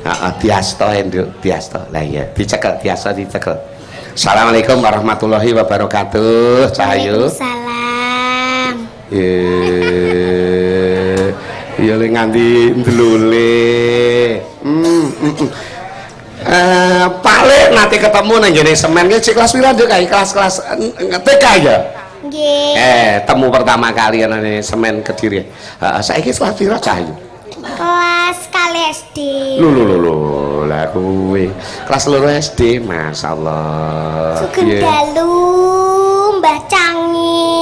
Heeh, diasto Nduk, diasto. Lah iya, dicekel, diasto dicekel. Assalamualaikum warahmatullahi wabarakatuh. Cahayu. Waalaikumsalam. Ya le nganti ndlule. Paling nanti ketemu nang ngene semen ki cek kelas pira Nduk kae? Kelas-kelas TK ya. Nggih. Temu pertama kali ana semen Kediri. Heeh, saiki kelas pira Cahayu? Kelas kali SD. Lho lah kuwi kelas 2 SD, masyaallah. Sugeng dalu Mbah Cangi.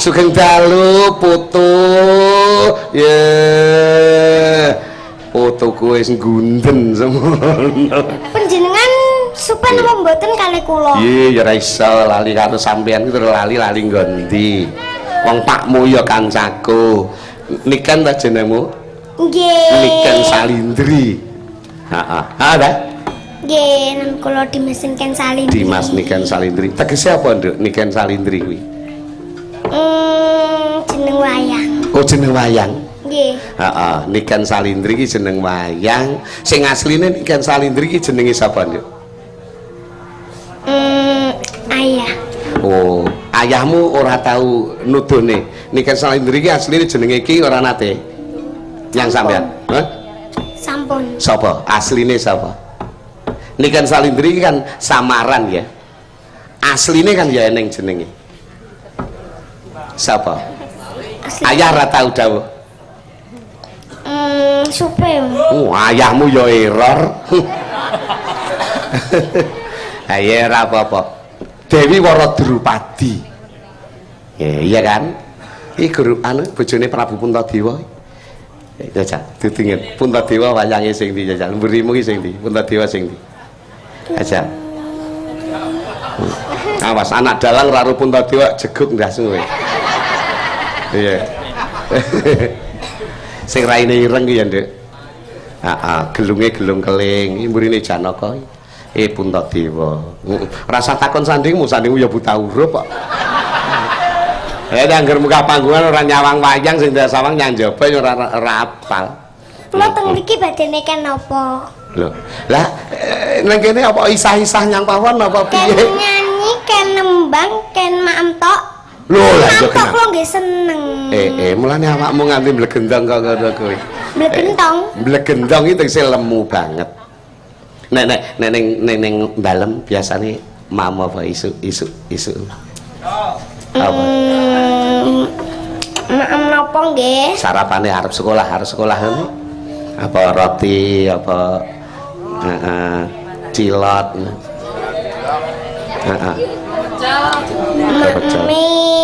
Sugeng dalu putu. Ya. Putuku wis nggunden semono. Panjenengan supen apa mboten kali kula? Iya, ya ora iso lali karo sampean terus lali nggondi. Wong pakmu ya kancaku. Niken ta jenengmu? Nggih. Niken Salindri. Heeh. Ada? Nggih, nama kula Dimas Niken Salindri. Dimas Niken Salindri. Tegese apa, Nduk? Niken Salindri kuwi? Jeneng wayang. Oh, jeneng wayang. Nggih. Heeh, Niken Salindri ki jeneng wayang. Sing asline Niken Salindri ki jenenge sapa, Nduk? Ayah. Oh, ayahmu ora tahu nuduhne. Niken Salindri ki asline jenenge ki ora nate. Yang sampean? Hah? Sampun. Sapa? Asline sapa? Niken Salindri kan samaran ya. Asline kan ya eneng jenenge. Sapa? Ayah ora tau dawuh. Supe. Ayahmu ya error. Ayo ora apa-apa. Dewi Wara Drupadi. Iya kan? Iki guru anu bojone Prabu Puntadewa. Jajal, dudinget Puntadewa wayange sing ndi jajal. Mburimu ki sing ndi? Puntadewa sing ndi? Jajal. Awas anak dalang karo Puntadewa jegut ndasu kowe. Iya. Sing raine ireng ki ya, Nduk. Heeh, gelunge gelung keling, iki mburine Janaka. Puntadewa. Rasa takon sandingmu ya buta huruf kok. Angger muka panggungan ora nyawang wayang sing sawang nyang njaba ya ora apal. Kula teng mriki badhe neken napa? Lho. Lah nang kene apa isah-isah nyang pawon apa piye? Ken nyanyi, ken nembang, ken maem tok. Lho lah yo kok kula nggih seneng. Mulane awakmu nganti mblegendong kok ngono kuwi. Mblegentong. Mblegendong iki tegese lemu banget. Nek ning dalem biasane mam apa isu. Apa? Maem napa nggih? Sarapane arep sekolah ngono. Apa roti apa cilot.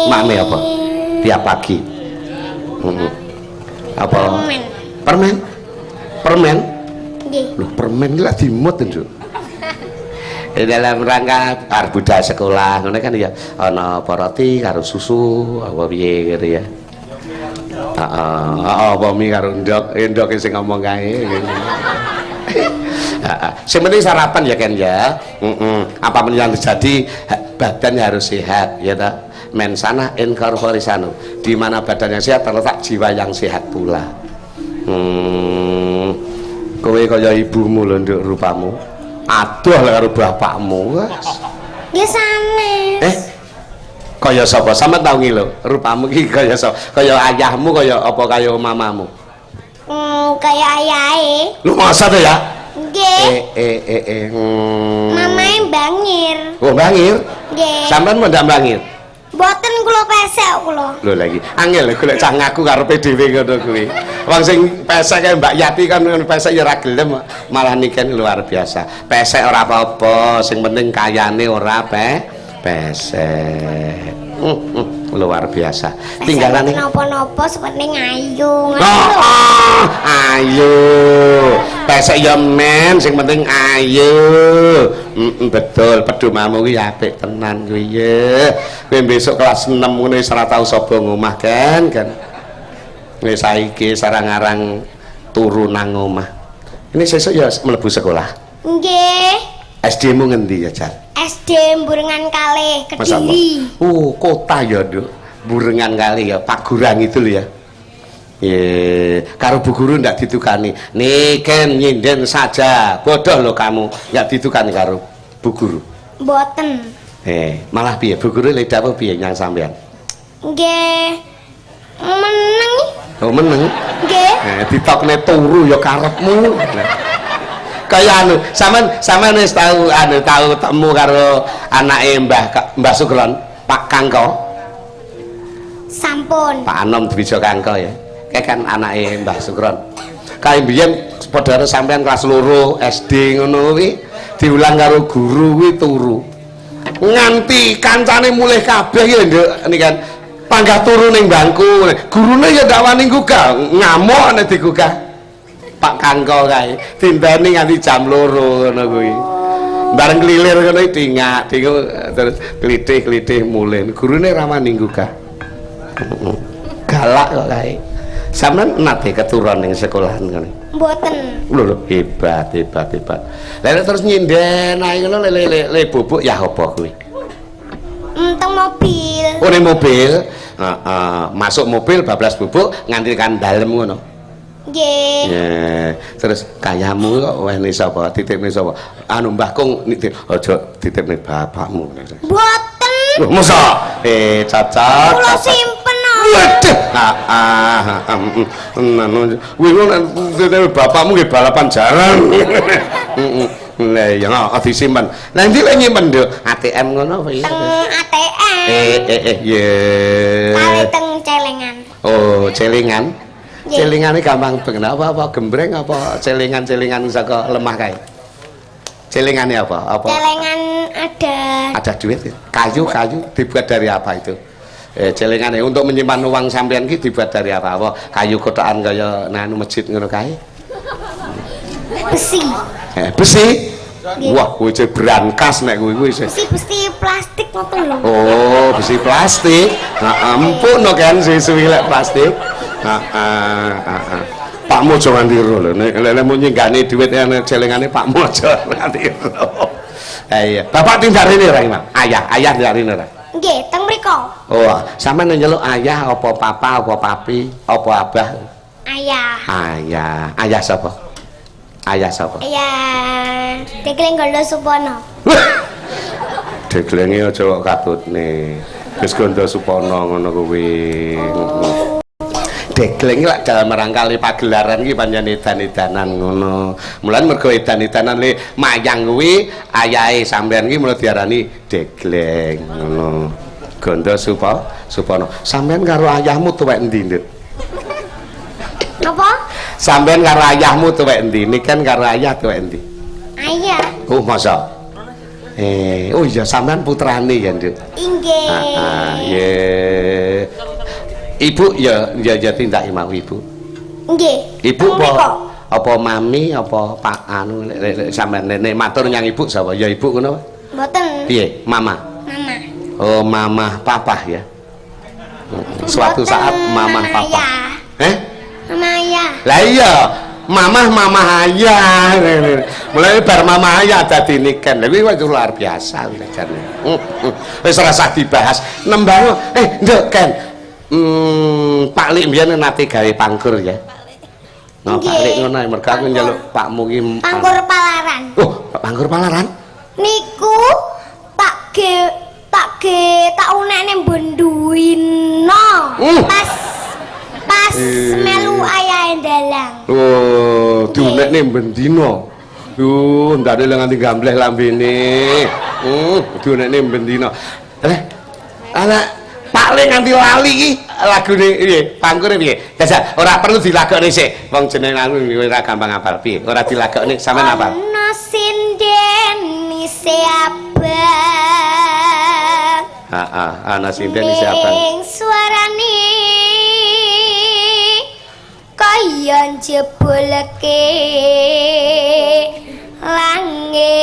Mame apa? Tiap pagi. Apa? Permen. Nggih. Lho, permen iki lak dimut, Nduk. Dalam rangka arep budal sekolah ngono kan ya ana apa roti karo susu apa piye gitu ya. Apa mi karo endok sing ngomong kae. Sing penting sarapan ya kan ya. Apa yang terjadi badan harus sehat ya ta. Men sana in corpore sano. Di mana badan yang sehat terletak jiwa yang sehat pula. Kowe kaya ibumu lho Nduk rupamu. Aduh lah karo bapakmu. Nggih sanes. Kaya sapa? Sampe tau ngilo. Rupamu iki kaya sapa? Kaya ayahmu kaya apa kaya mamamu? Kaya ayahe. Lu masa to ya? Nggih. Mamae mbangir. Oh, mbangir? Nggih. Sampeyan ndak mbangir? Mboten kula pesek kula. Lho lagi. Angel golek cah ngaku karo PDW ngono kuwi. Wong sing pesek kaya Mbak Yati kan pesek ya ora gelem, malah niken luar biasa. Pesek ora apa-apa, sing penting kayane ora pesek. Luar biasa. Tinggalane napa-napa sepenting ayu. Ayu. Pesek ya men, sing penting ayu. Betul, pedomamu kuwi apik tenan kuwi ya. Kowe besok kelas 6 ngono wis ora tau sapa ngomah kan. Wis saiki sarang-arang turu nang omah. Ini sesuk ya mlebu sekolah. Nggih. SD-mu ngendi ya, Jan? SD Burengan Kalih, Kediri. Kota ya, Nduk. Burengan Kalih ya, Paguran itu lho ya. Karo Bu Guru ndak ditukani. Niken nyinden saja. Bodoh lo kamu. Ndak ditukani karo Bu Guru. Mboten. Malah piye? Bu Guru lek dawuh piye nyang sampean? Nggih. Meneng. Oh, meneng. Nggih. Ditokne turu ya karepmu. Kaya sampean wis tahu temu karo anake Mbah Sugron, Pak Kangko. Sampun. Pak Anom Dwija Kangko ya. Kayak kan anake Mbah Sugron. Kae mbiyen padha sampean kelas 2 SD ngono kuwi diulang karo guru kuwi turu. Nganti kancane mulih kabeh ya Nduk nikan panggah turu ning bangku. Gurune ya ndak wani gugah, ngamuk nek digugah. Pak Kangko kae dinteni nganti jam 2 ngono kuwi. Bareng kelilir ngono dingak, terus klithih-klithih mulih. Gurune ra wani gugah. Galak kok kae. Sampeyan nate keturunan ning sekolahan ngene. Mboten. Lho hebat. Lah terus nyinden ae ngono le bubuk ya apa kuwi? Teng mobil. Oh ning mobil. Masuk mobil bablas bubuk nganti kan dalem ngono. Nggih. Terus kayamu kok wene sapa? Titipne sapa? Anu Mbah Kung nitip aja titipne bapakmu. Mboten. Lho mosok? Cacat. Kula simpen. Waduh. Wingi nek bapakmu nggih balapan jaran. Lah ya kok disimpen. Lah endi lek nyimpen Nduk? ATM ngono apa ya? Teng ATM. Ye. Teng celengan. Oh, celingan. Celingane gampang banget apa gembreng apa celingan saka lemah kae. Celingane apa? Celengan ada duit. Kayu dibuat dari apa itu? Celingane untuk menyimpan uang sampean ki dibuat dari apa? Apa kayu kotakan kaya nanu masjid ngono kae? Besi. Besi? Wah, kuwi brankas nek kuwi wis. Besi plastik ngoten lho. Oh, besi plastik. Empuk no kan suwi lek plastik. Pakmu aja nganti ro lho. Nek mau nyenggane dhuwit celengane pakmu aja nganti ro. Iya. Bapak tinggal rene ora, Imam? Ayah tinggal rene ora? Nggih, teng mriku. Oh, sampean njaluk ayah apa papa apa papi apa abah? Ayah. Ayah sapa? Ayah Degleng Gondo Supono. Deglenge aja kok katutne. Wis Gondo Supono ngono kuwi. Degleng lak dalam rangka pagelaran iki pancen edan-edanan ngono. Mulan mergo edan-edanan le mayang kuwi ayahe sampean iki mula diarani Degleng ngono. Gondo Supono. Sampean karo ayahmu tuwek endi, Nduk? Apa? Sampean karo ayahmu tuwek endi? Niken karo ayah tuwek endi? Ayah. Oh, masa? Oh iya sampean putrane ya, Nduk. Inggih. Ibu ya tindak mau ibu. Nggih. Ibu apa mami apa Pak anu sampean nek matur nyang ibu sapa? Ya ibu ngono. Mboten. Piye? Mama. Oh, mama papa ya. Suatu saat mama papa. Mama ayah. Lah iya, mama ayah. Mulai bar mama ayah dadi niken. Lha kuwi luar biasa jane. Wis ora usah dibahas. Nembang Nduk Ken. Pak Lik mbiyen nate gawe pangkur ya. Nah, Pak Lik ngono mergo aku njaluk pakmu ki pangkur palaran. Oh, pangkur palaran. Niku Pak G tak unekne benduino. Pas melu ayahe dalang. Oh, diunekne bendino. Ndare nganti gambleh lambene. Diunekne bendino. Ala Pak Le nganti lali iki lagune piye? Pangkure piye? Jajak ora perlu dilagokne sik. Wong jeneng aku ora gampang apal piye. Ora dilagokne sampean apal. Ana sinden ise abang. Ana sinden ise abang. Ning suarane kaya jebolke langit.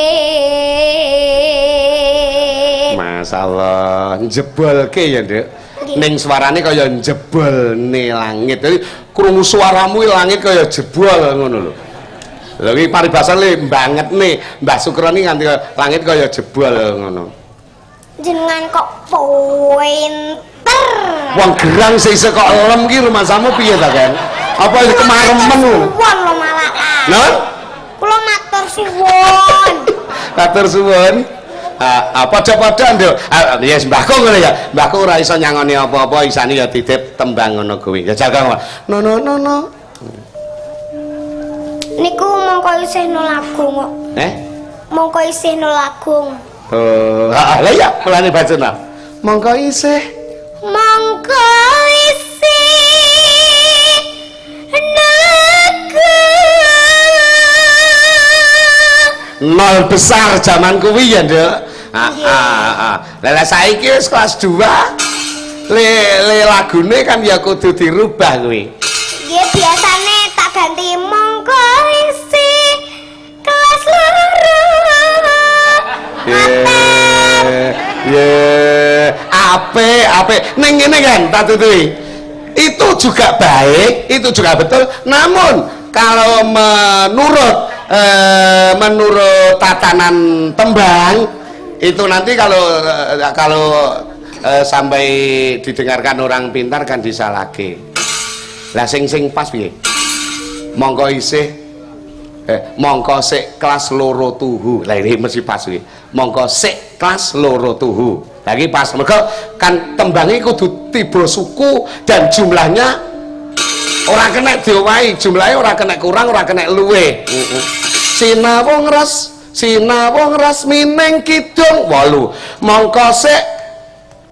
Masalah jebolke ya, Nduk. Ning suarane kaya jebolne langit. Jadi krungu suaramu langit kaya jebol ngono lho. Lha iki paribasane bangetne Mbah Sukrani nganti langit kaya jebol ngono. Jenengan kok pinter. ter. Wong gerang sing kok lem ki rumasamu piye ta, Kan? Apa kemaremen ngono? Suwon lho malah. Non? Kula matur suwun. Matur suwun. Padha-padha nduk. Ya mbahku ngono ya. Mbahku ora iso nyangoni apa-apa, isane ya titip tembang ngono kuwi. Ya jaga. No. Niku mongko isih nulagung kok. Mongko isih nulagung. Oh, lah ya, mulane bacana. Mongko isih. Mongko isih nulagung. Nol besar zaman kuwi ya, Nduk. Lah saiki wis kelas 2. Le lagune kan ya kudu dirubah kuwi. Nggih, biasane tak ganti mongko isih kelas 2. Apik. Ning ngene kan tak tutui. Itu juga baik, itu juga betul. Namun kalau menurut tatanan tembang itu nanti kalau sampai didengarkan orang pintar kan disalahke. Lah sing pas piye? Mongko isih mongko sik kelas loro tuhu. Lah ini mesti pas kuwi. Mongko sik kelas loro tuhu. Lagi pas mergo kan tembange kudu tiba suku dan jumlahnya ora kena diowahi, jumlahnya ora kena kurang, ora kena luwe. Sinawung ras mineng kidung 8. Mongko sik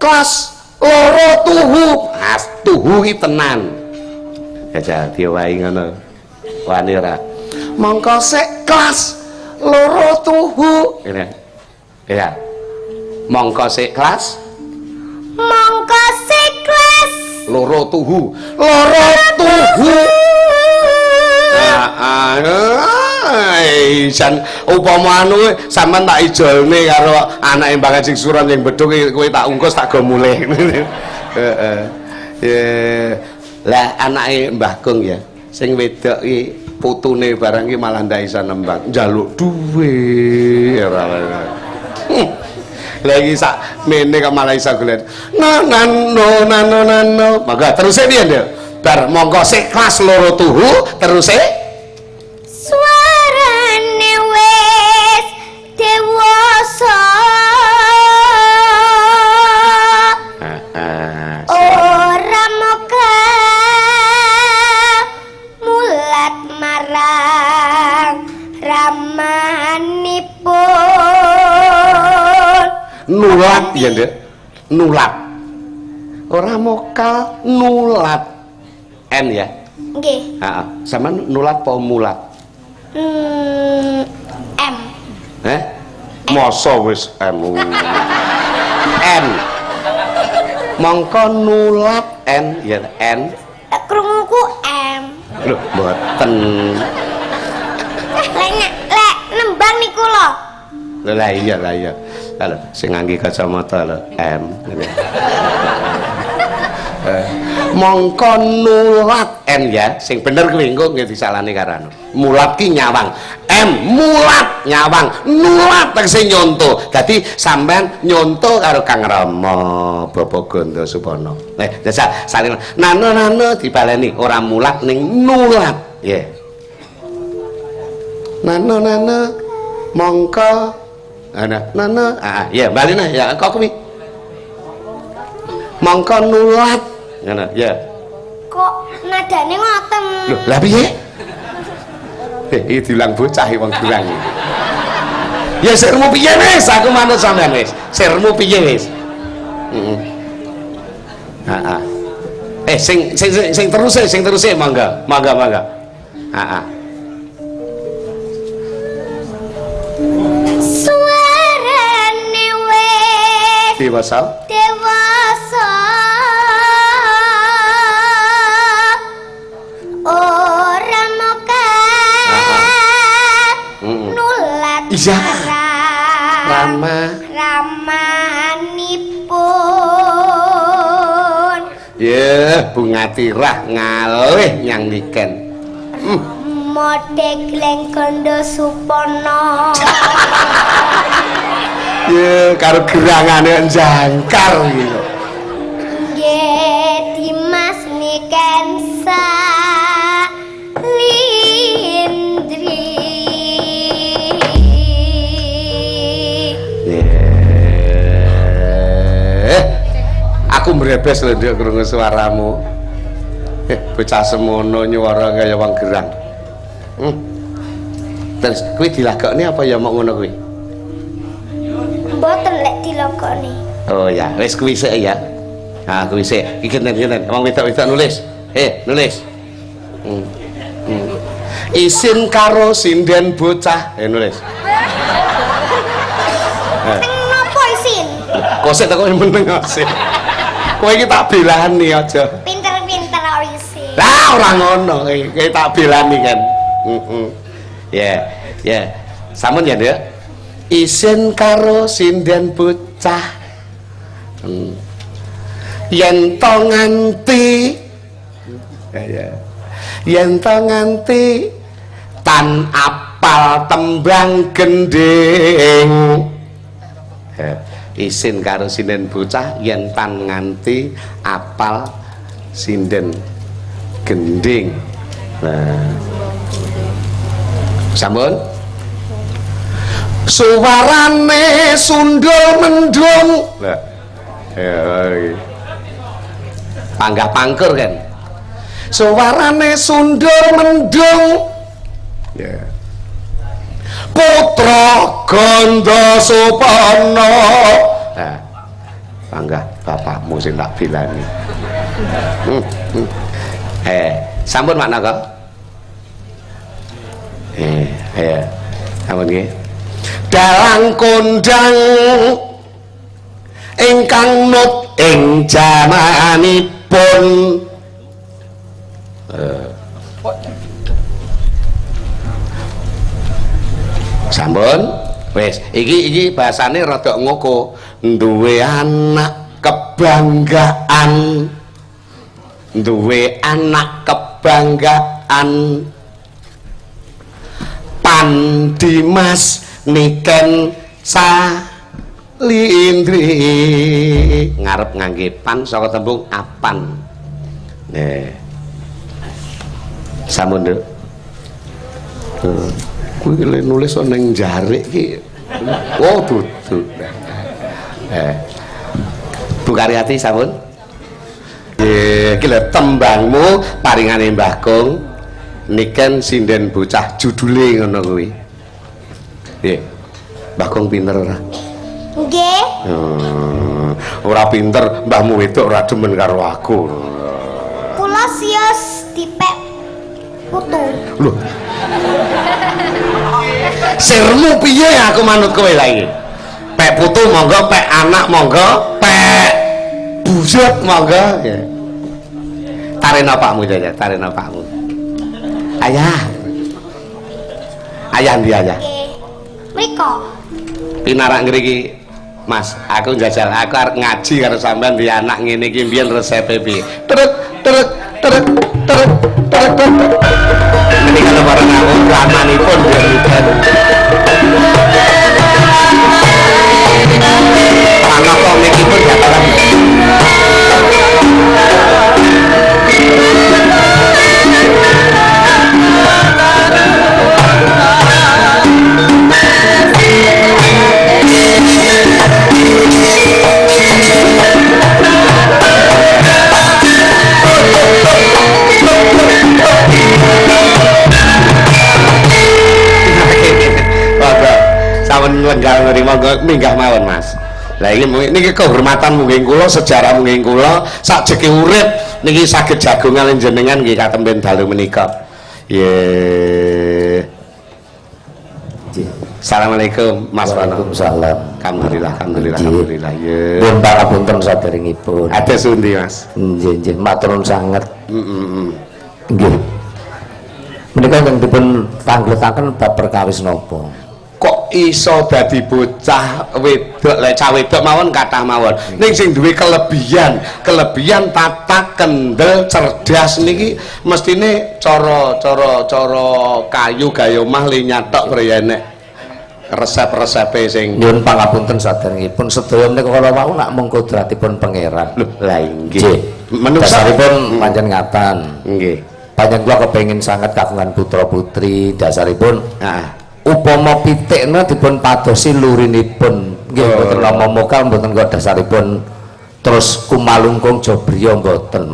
kelas loro tuhu. Tuhu iki tenan. Ya diowahi ngono. Wani ora. Mongko sik kelas loro tuhu. Ya. Mongko sik kelas loro tuhu. Jan upama anu sampean tak ijolne karo anake Mbak Haji Suran yang bedhug kowe tak ungkus tak go mulih. Lah anake Mbah Gung ya sing wedok iki putune barang iki malah ndak isa nembang njaluk duwe ora. Lagi sak mene kok malah isa golek. Nano. Mangga terus piye, Nduk? Bar mongko sik kelas loro tuhu terus suarane wis dewasa. Ora moga mulat marang ramanipun. Nulat ya, Nduk. Nulat. Ora mokal nulat. N ya? Nggih. Heeh. Sampeyan nulat apa mulat? M. Masa wis M. N. Mongko nulat N ya N. Krunguku M. Lho, mboten. Lek nembang niku lho. Lah iya. Lho, sing ngangge kacamata lho M. Mongko nulat N ya, sing bener kuwi engko nggih disalahne karo anu. Mulat ki nyawang. M mulat nyawang. Nulat tegese nyonto. Dadi sampean nyonto karo Kang Rama, Bapak Gondo Supono. Desa saling nano dibaleni ora mulat ning nulat. Nggih. Nano mongko nano ya balene ya kok kuwi. Mongko nulat ngono ya. Kok nadane ngoten? Lho, lah piye? Iki diulang bocah wong kurang. Ya sirmu piye wis? Aku manut sampean wis. Sirmu piye wis? Heeh. Sing terus mangga. Heeh. Suarane wis Dewasa. Ora moga nulat Iya. ramanipun. Ya, bunga tirah ngalih nyang niken. Mode Gleng Gondo Supono. Ya, karo gerangane jangkar gitu. Nggih Dimas niken salindri. Aku mbrebes lho nduk krungu suaramu. Bocah semono nyuwara kaya wong gerang. Terus kuwi dilagokne apa ya mok ngono kuwi? Mboten lek dilagokne. Oh ya, wis kuwi sik ya. Ah kuwi sik. Iki ngene wong wedok-wedok nulis. Nulis. Isin karo sinden bocah. Nulis. Sing napa isin? Kok sik tak meneng sik. Kowe iki tak belani aja. Pinter-pinter ora isin. Lah ora ngono, kowe tak belani kan. Ya. Sampun ya, Nduk. Isin karo sinden bocah. Yen to nganti yen to nganti tan apal tembang gending. Isin karo sinden bocah yen tan nganti apal sinden gending. Nah. Sampun? Suwarane sundul mendung. Lah. Panggah pangkur kan. Suwarane sundul mendung. Ya. Putra Ganda Supana. Nah. Panggah bapakmu sing tak bilani. Sampun makna kok? Sampun nggih. Dalang kondang ingkang nut ing jamanipun sampun wis iki bahasane rada ngoko duwe anak kebanggaan Pan Dimas niken salindri ngarep ngangge pan saka tembung apan. Sampun Nduk. Kuwi le nulis ning jarik ki. Oh dudu. Bu Karyati sampun. Iki lho tembangmu paringane Mbah Kong niken sinden bocah judule ngono kuwi. Nggih. Mbah Kong pinter ora? Nggih. Ora pinter, mbahmu wedok ora demen karo aku. Kula sios dipek putu. Lho. Sirmu piye aku manut kowe lha iki? Pek putu monggo, pek anak monggo, pek bujut monggo. Tarena pakmu jaja, tarena pakmu. Ayah. Ayah ndi ayah? Nggih. Mriko. Pinarak ngriki Mas, aku njajal, aku arep ngaji karo sampean di anak ngene iki mbiyen resepe piye. Terus. Ini kalau bareng aku ramanipun biar hujan. Anak komikipun ya bareng. Sampun lenggal nrimo minggah mawon Mas. Lah iki niki kehormatan mungging kula, sejarah mungging kula, sajeke urip niki saged jagungan jenengan nggih katemben dalu menika. Nggih. Assalamualaikum Mas Wono. Waalaikumsalam. Alhamdulillah. Ya. Pun pangapunten saderengipun. Ate sundi Mas? Nggih, matur nuwun sanget. Nggih. Menika ingkang dipun pangletaken bab perkawis napa? Kok iso dadi bocah wedok lek cah wedok mawon kathah mawon ning sing duwe kelebihan tata kendel cerdas niki mestine cara kayu gaya omah le nyatok priyene resep-resepe sing nyuwun pangapunten saderengipun sedaya menika kala wau nak mung kodratipun pangeran. lho lah inggih Nggih. menungsa Dasaripun pancen ngaten. nggih Panjang kula kepengin sanget kagungan putra putri dasaripun heeh upama pitikna dipun padosi lurinipun nggih mboten nama mokal mboten kok dasaripun terus kumalungkung jobriya mboten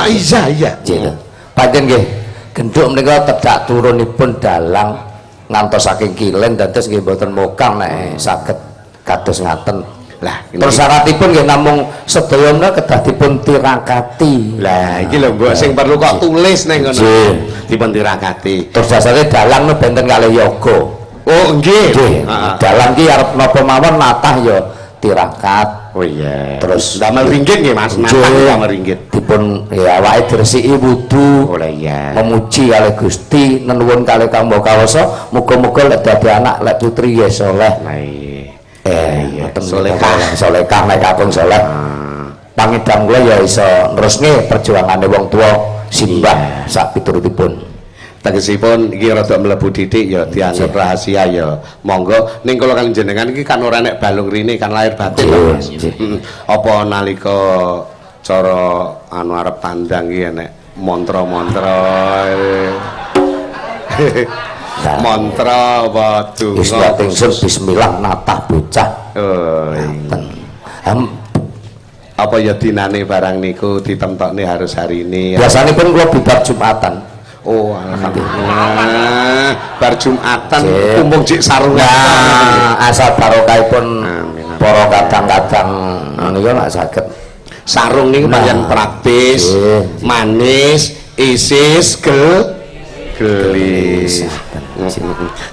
iya iya nggih panjen nggih genduk menika tedak turunipun dalang ngantos saking kilen dados nggih mboten mokal nek saged kados ngaten lah terus syaratipun nggih namung sedaya menika kedah dipun tirakati lah iki lho mbok sing perlu kok tulis ning ngono Nggih. dipun tirakati terus dasare dalang nu benten kalih yoga oh nggih nggih dalang ki arep napa mawon natah ya tirakat oh iya terus damel ringgit nggih Mas natah damel ringgit dipun ya awake diresiki wudu oh iya memuji kalih Gusti nenuwun kalih kanggo kawasa muga-muga lek dadi anak lek putri ya saleh lah iya ngoten solehah. solehah nek kakung saleh pangidam kula ya iso nerusne perjuangane wong tuwa simbah sak piturutipun tegesipun iki rada mlebu didik ya dianggap rahasia ya monggo ning kula kan jenengan iki kan ora nek balung rine kan lahir batin Mas apa nalika cara anu arep tandang iki nek mantra-mantra mantra apa donga bismillah natah bocah oh apa ya dinane barang niku ditemtokne harus hari ini biasanya pun kula bibar Jumatan oh alhamdulillah bar Jumatan kumpul cik sarungan nah asal barokahipun para kadang-kadang niku nek saged sarung niku pancen praktis manis isis gelis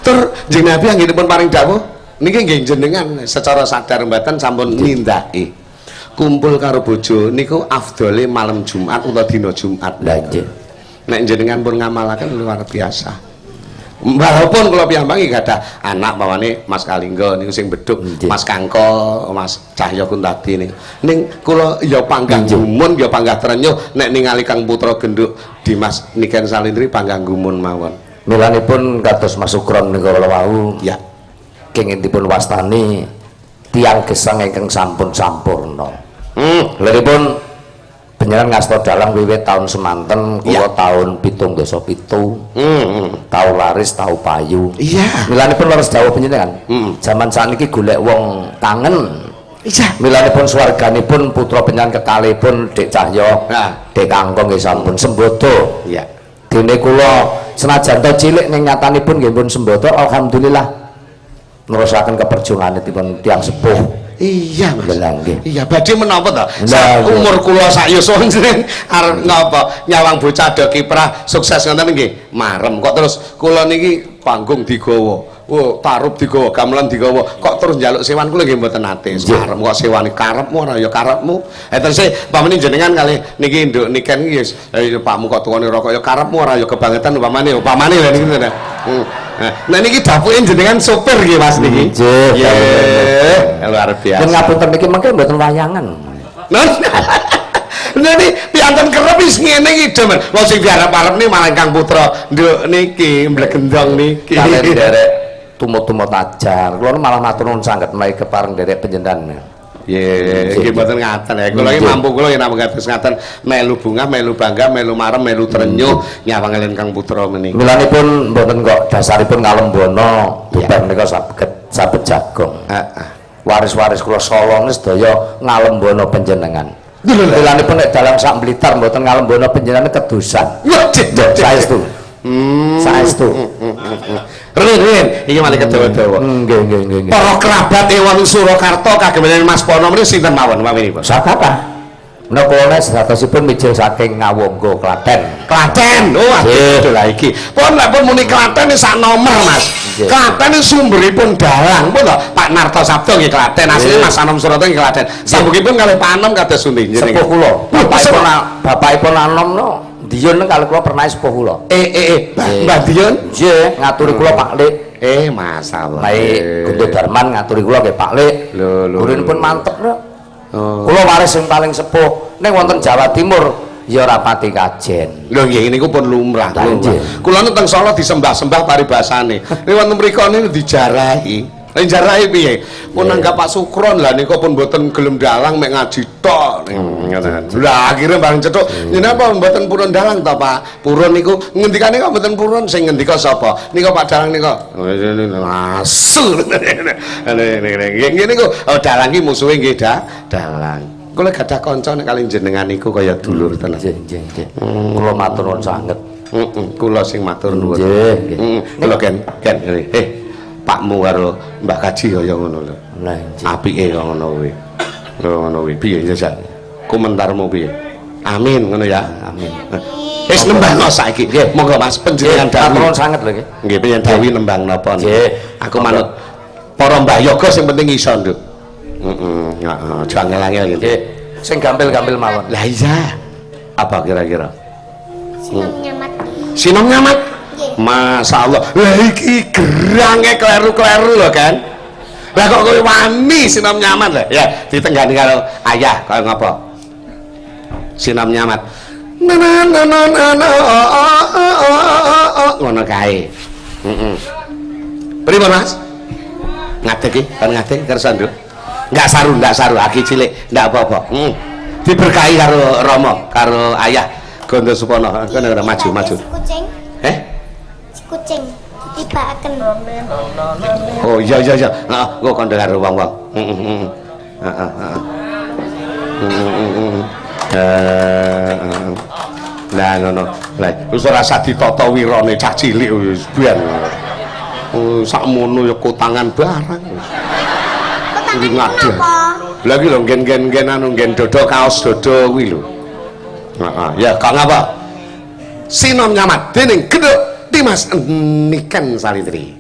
tur jeneng Nabi anggenipun paring dawuh niki nggih jenengan secara sadar mboten sampun nindaki kumpul karo bojo niku afdole malam Jumat utawa dina Jumat lha nggih nek jenengan pun ngamalaken luar biasa walaupun kula piyambak gadah anak pawane Mas Kalingga niku sing beduk Mas Kangko Mas Cahya Kuntadi ning kula ya panggah gumun ya panggah trenyuh nek ningali Kang Putra Genduk Dimas Niken Salindri panggah gumun mawon milanipun kados Mas Sukron nika kala wau ya kenging dipun wastani tiang gesang ingkang sampun sampurna liripun panjenengan ngasta dalang wiwit taun semanten kula taun 7 taun laris taun payu iya milanipun leres dawuh panjenengan jaman sakniki golek wong kangen iya milanipun swarganipun putra panjenengan kekalihipun Dik Cahya Dik Kangkong nggih sampun sembodo iya dene kula senajan to cilik ning nyatanipun nggih pun sembodo alhamdulillah nerusaken keperjuanganipun tiyang sepuh iya Mas nggih iya badhe menapa to umur kula sak yuswa jeneng arep ngapa nyawang bocah do kiprah sukses ngoten nggih marem kok terus kula niki panggung digawa tarup digawa gamelan digawa kok terus njaluk sewan kula nggih mboten nate marem kok sewani karepmu ora ya karepmu terus pamane jenengan kalih niki nduk niken iki pakmu kok tuwane rokok ya karepmu ora ya kebangetan upamane lha niki nah niki dapuke jenengan sopir nggih Mas niki nggih luar biasa yen ngapunten niki mengke mboten wayangan Nani pianten kerep wis ngene iki do men. Wong sing diarep-arep niki malah Kang Putra nduk niki mblegendong niki. kalian derek tumut-tumut ajar. Kula malah matur nuwun sanget menawi kepareng derek panjenengan. Nggih, nggih mboten ngaten ya. Kula iki mampu kula yen namung kados ngaten melu bunga, melu bangga, melu marem, melu trenyuh nyawang elen Kang Putra meniki. Milanipun mboten kok dasaripun ngalembono bukan menika sabet jagung. Waris-waris kula Solo sedaya ngalembono panjenengan. Milanipun nek dalam sak Blitar mboten ngalembono panjenengan kedusan. Saestu. Saestu. Rin, iki malih kedawa-dawa. Nggih. Para kerabat Ewan Surakarta kagemenen Mas Pono menika sinten mawon pamripun? Sakata. Menapa nek sedasipun mijil saking Ngawangga Klaten. Klaten. Oh, aduh lha iki. Pun lek pun muni Klaten sak nomor, Mas. Klaten iki sumberipun dalang pun lho Pak Narto Sabdo nggih Klaten. Asline Mas Anom Surata nggih Klaten. Sambungipun kalih Pak Anom kados pundi jenengan? Sepuh kula. Bapakipun Anom no Diyon kalau kula pernah sepuh kula. Mbah Diyon? Nggih, ngaturi kula Pak Lik. Masalah. Baik, Guntur Darman ngaturi kula nggih Pak Lik. Lho. Gurinipun mantep no. Kula waris sing paling sepuh ning wonten Jawa Timur ya ora pati kajen. Lho nggih niku pun lumrah. Kula nu teng Solo disembah-sembah paribasane. Nek wonten mriku niku dijarahi. Lah jarahe piye? Pun nanggap Pak Sukron lah niku pun mboten gelem dalang mek ngaji tok. Lah akhirnya bareng cethuk, "Napa mboten purun dalang to, Pak?" Purun niku ngendikane kok mboten purun, sing ngendika sapa? Nika Pak Dalang nika. Asu. Ngene niku, oh dalang ki musuhe nggih dalang. Kula gadah kanca nek kalih jenengan niku kaya dulur tenan. Nggih, nggih. Kula matur nuwun sanget. Kula sing matur nuwun. Nggih. Kula ken Pakmu karo Mbak Kaji kaya ngono lho. Lah nggih. Apike kaya ngono kuwi. Ngono kuwi piye ya, komentarmu piye? Amin ngono ya. Amin. Wis nembangno saiki. Nggih, monggo Mas panjenengan Matur dawuh. nuwun sanget lho nggih. Nggih, pengen dawuh nembang napa? Nggih. Aku manut para mbah yoga sing penting iso, Nduk. Heeh, jangel-angel gitu. Nggih. Sing gampil-gampil mawon. Lah iya. Apa kira-kira? Sinom nyamat. Sinom nyamat. Nggih. Masya Allah. Lah iki gerange kleru-kleru lho kan. Lah kok kowe wani sinom nyamat lho. Ya, ditenggani karo ayah kaya ngapa? Sinom nyamat. Ngono kae. Pripun Mas? Ngadeg iki, kan ngadeg kersa Nduk. Enggak saru aki cilik, enggak apa-apa. Diberkahi karo Rama, karo ayah Gondo Supono. Kene ora maju. Si kucing, si kucing ditibakaken. Oh iya. Heeh, engko kondo karo wong-wong. Heeh. Lah ngono. Lah wis ora usah ditata wirane cah cilik wis ben. Sakmono ya kotangan barang. Kotangan Ngaduh. napa? Lagi lho gen anu gen dodo kaos dodo kuwi lho. Heeh, ya kok ngapa? Sinom nyamat dening Gedhuk Dimas Niken Salitri.